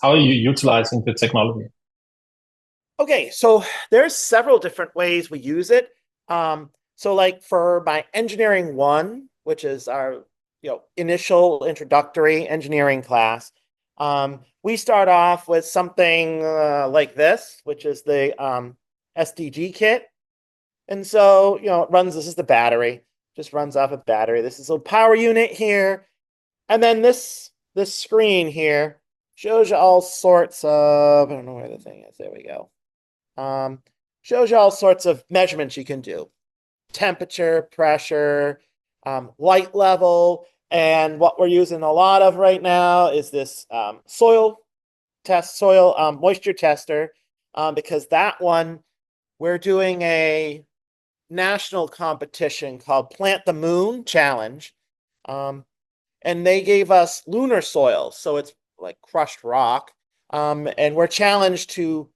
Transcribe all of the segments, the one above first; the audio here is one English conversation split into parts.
How are you utilizing the technology? Okay, so there's several different ways we use it. So like for my engineering one, which is our initial introductory engineering class, we start off with something like this, which is the SDG kit. And so, it runs, this is the battery, just runs off a battery. This is a power unit here. And then this screen here shows you all sorts of, I don't know where the thing is. There we go. Um, Shows you all sorts of measurements you can do: temperature, pressure, light level. And what we're using a lot of right now is this soil moisture tester, because that one, we're doing a national competition called Plant the Moon Challenge. Um, and they gave us lunar soil. So it's like crushed rock. And we're challenged to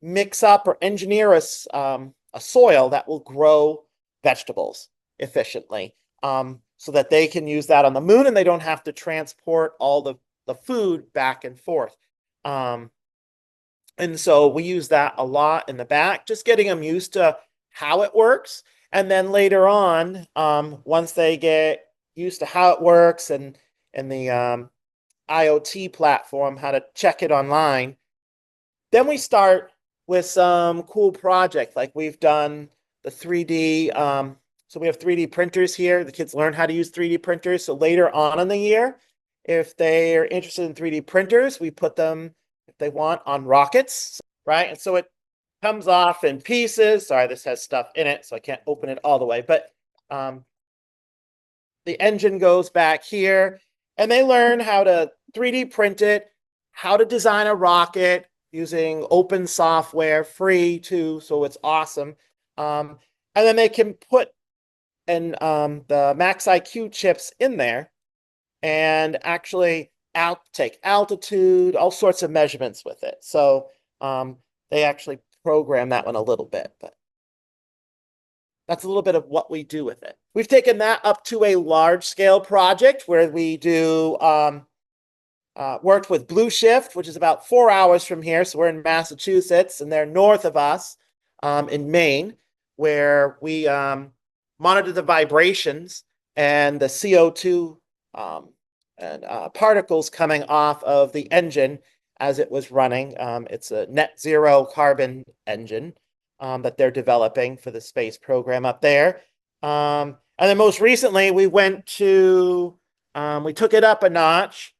mix up or engineer a soil that will grow vegetables efficiently, so that they can use that on the moon and they don't have to transport all the food back and forth. Um, and so we use that a lot in the back, just getting them used to how it works. And then later on, once they get used to how it works and the IoT platform, how to check it online, then we start with some cool projects. Like we've done the 3D. So we have 3D printers here. The kids learn how to use 3D printers. So later on in the year, if they are interested in 3D printers, we put them, if they want, on rockets, right? And so it comes off in pieces. Sorry, this has stuff in it, so I can't open it all the way. But um, the engine goes back here, and they learn how to 3D print it, how to design a rocket using open software, free too, so it's awesome. And then they can put the MaxIQ chips in there and actually take altitude, all sorts of measurements with it. So they actually program that one a little bit, but that's a little bit of what we do with it. We've taken that up to a large scale project where we do worked with Blue Shift, which is about 4 hours from here. So we're in Massachusetts, and they're north of us, in Maine, where we monitor the vibrations and the CO2 and particles coming off of the engine as it was running. It's a net zero carbon engine that they're developing for the space program up there. And then most recently, we took it up a notch,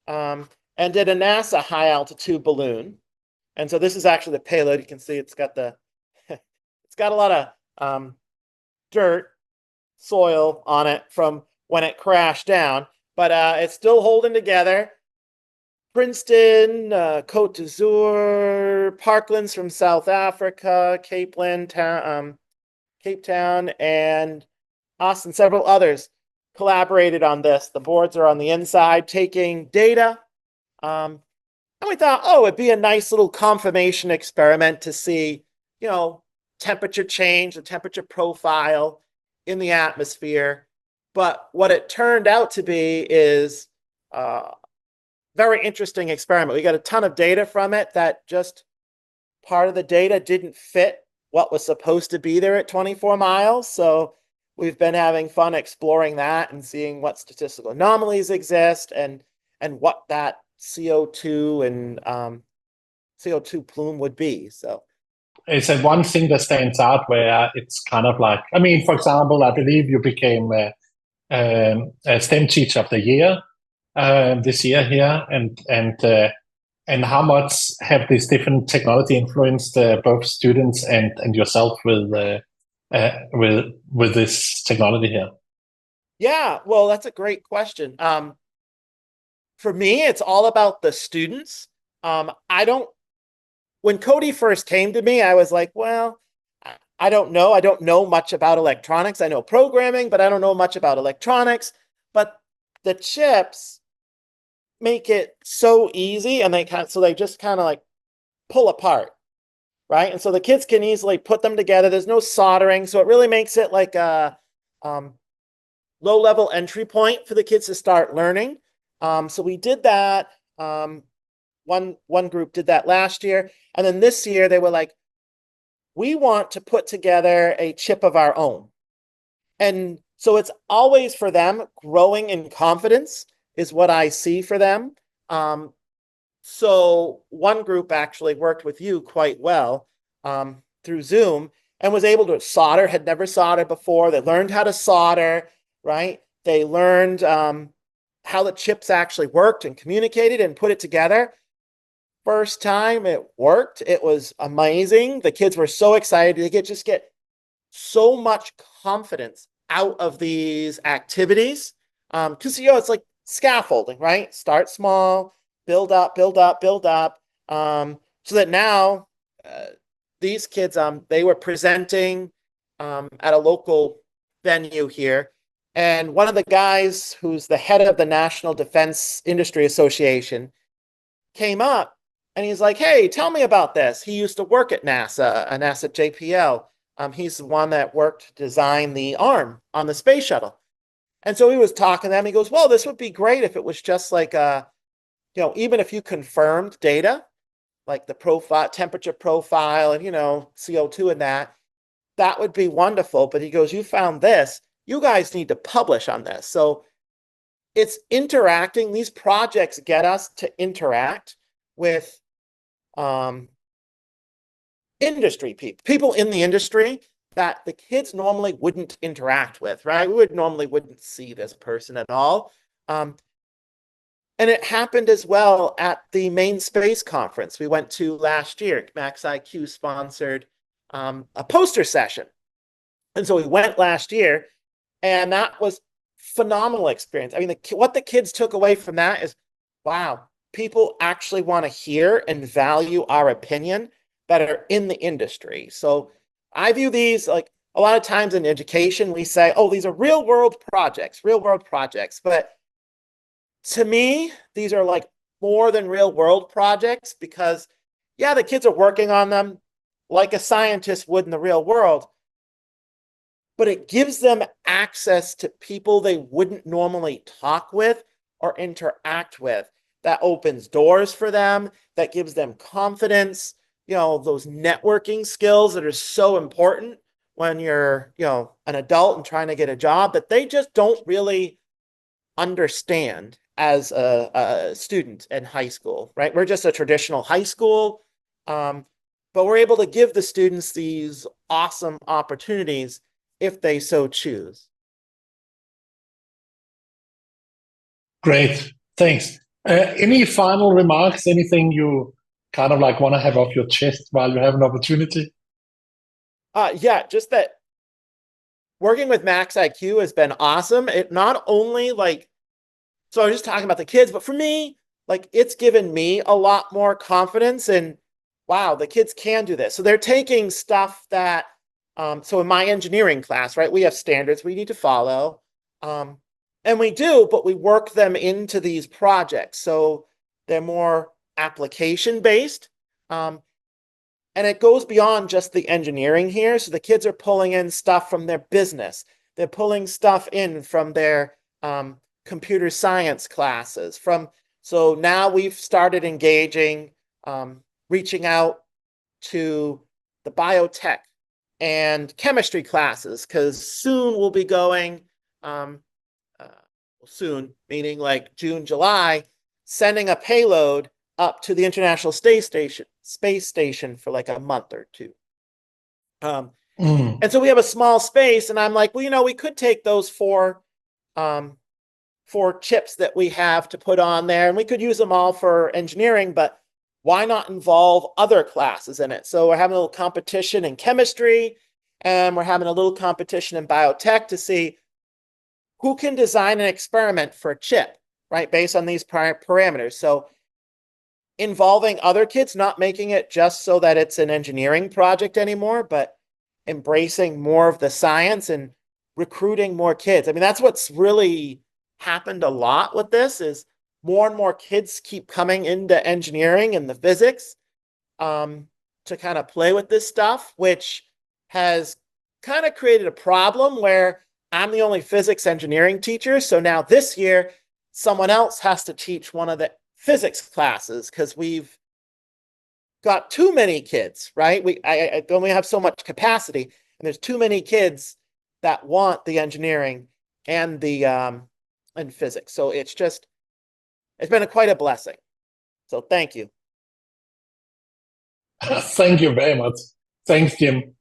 and did a NASA high altitude balloon. And so this is actually the payload. You can see it's got it's got a lot of dirt, soil on it from when it crashed down, but it's still holding together. Princeton, Cote d'Azur, Parklands from South Africa, Cape Town, and us and several others collaborated on this. The boards are on the inside taking data. And we thought, oh, it'd be a nice little confirmation experiment to see, you know, temperature change, the temperature profile in the atmosphere. But what it turned out to be is a very interesting experiment. We got a ton of data from it that just part of the data didn't fit what was supposed to be there at 24 miles. So we've been having fun exploring that and seeing what statistical anomalies exist and what that CO2 and CO2 plume would be. So Is there one thing that stands out where it's kind of like, I mean, for example, I believe you became a STEM Teacher of the Year this year here, and how much have these different technology influenced both students and yourself with this technology here? yeah, well, that's a great question. For me, it's all about the students. I don't When Cody first came to me, I was like, well, I don't know. I don't know much about electronics. I know programming, but I don't know much about electronics. But the chips make it so easy, and they just kind of like pull apart, right? And so the kids can easily put them together. There's no soldering, so it really makes it like a um, low level entry point for the kids to start learning. So we did that. one group did that last year. And then this year they were like, we want to put together a chip of our own. And so it's always for them growing in confidence is what I see for them. So one group actually worked with you quite well through Zoom and was able to solder, had never soldered before. They learned how to solder, right? They learned how the chips actually worked and communicated and put it together. First time it worked. It was amazing. The kids were so excited. They just get so much confidence out of these activities. Because, it's like scaffolding, right? Start small, build up, build up, build up. So that now these kids, they were presenting at a local venue here. And one of the guys who's the head of the National Defense Industry Association came up and he's like, hey, tell me about this. He used to work at NASA, NASA JPL. He's the one that worked to design the arm on the space shuttle. And so he was talking to them. He goes, well, this would be great if it was just like, even if you confirmed data, like the profile, temperature profile, and, CO2 and that would be wonderful. But he goes, you found this. You guys need to publish on this. So it's interacting. These projects get us to interact with industry people in the industry that the kids normally wouldn't interact with, right? We normally wouldn't see this person at all. And it happened as well at the main space conference we went to last year. MaxIQ sponsored a poster session. And so we went last year, and that was phenomenal experience. I mean, what the kids took away from that is, wow, people actually want to hear and value our opinion that are in the industry. So I view these like a lot of times in education, we say, oh, these are real world projects. But to me, these are like more than real world projects because, yeah, the kids are working on them like a scientist would in the real world, but it gives them access to people they wouldn't normally talk with or interact with. That opens doors for them, that gives them confidence, those networking skills that are so important when you're, an adult and trying to get a job that they just don't really understand as a student in high school, right? We're just a traditional high school, but we're able to give the students these awesome opportunities if they so choose. Great, thanks. Any final remarks? Anything you kind of like want to have off your chest while you have an opportunity? Yeah, just that working with MaxIQ has been awesome. It not only so I was just talking about the kids, but for me, it's given me a lot more confidence in, wow, the kids can do this. So they're taking stuff that, so in my engineering class, right, we have standards we need to follow. And we do, but we work them into these projects. So they're more application-based. And it goes beyond just the engineering here. So the kids are pulling in stuff from their business. They're pulling stuff in from their computer science classes. So now we've started engaging, reaching out to the biotech and chemistry classes, because soon we'll be going, soon, meaning like June, July, sending a payload up to the International Space Station for like a month or two. And so we have a small space, and I'm like, well, we could take those four chips that we have to put on there, and we could use them all for engineering, but why not involve other classes in it? So we're having a little competition in chemistry, and we're having a little competition in biotech to see who can design an experiment for a chip, right, based on these parameters. So involving other kids, not making it just so that it's an engineering project anymore, but embracing more of the science and recruiting more kids. I mean, that's what's really happened a lot with this, is more and more kids keep coming into engineering and the physics to kind of play with this stuff, which has kind of created a problem where I'm the only physics engineering teacher. So now this year, someone else has to teach one of the physics classes because we've got too many kids, right? I only have so much capacity, and there's too many kids that want the engineering and the and physics. So it's been quite a blessing. So thank you. Thank you very much. Thanks, Jim.